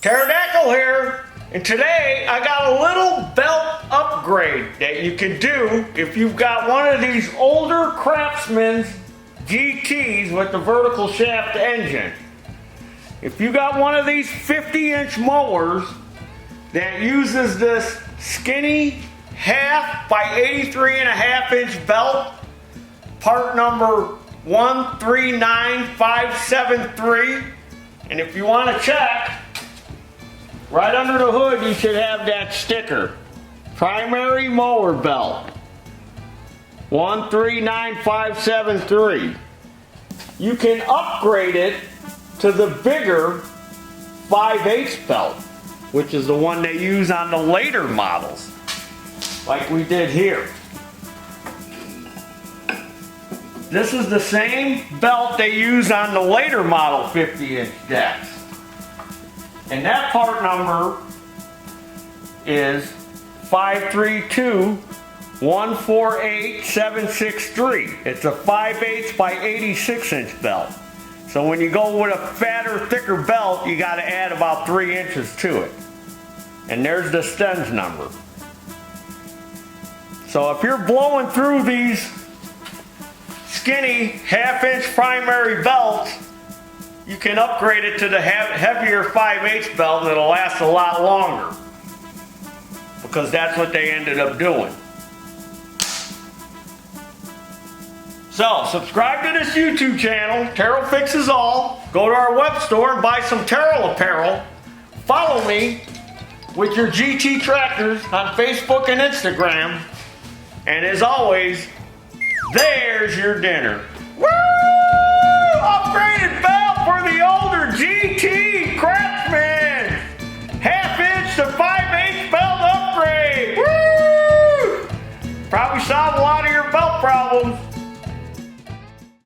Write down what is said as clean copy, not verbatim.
Taryl here, and today I got a little belt upgrade that you can do if you've got one of these older Craftsman GTs with the vertical shaft engine. If you got one of these 50-inch mowers that uses this skinny half by 83.5-inch belt, part number 139573, and if you want to check, right under the hood you should have that sticker, primary mower belt 139573. You can upgrade it to the bigger 5/8 belt, which is the one they use on the later models, like we did here. This is the same belt they use on the later model 50-inch decks. And that part number is 532148763. It's a 5/8 by 86-inch belt. So when you go with a fatter, thicker belt, you got to add about 3 inches to it. And there's the stems number. So if you're blowing through these skinny half-inch primary belts, you can upgrade it to the heavier 5/8 belt and it'll last a lot longer, because that's what they ended up doing. So subscribe to this YouTube channel, Taryl Fixes All. Go to our web store and buy some Taryl apparel. Follow me with your GT tractors on Facebook and Instagram. And as always, there's your dinner. Woo! Upgraded belt for the older GT Craftsman. Half-inch to 5/8 belt upgrade. Woo! Probably solve a lot of your belt problems.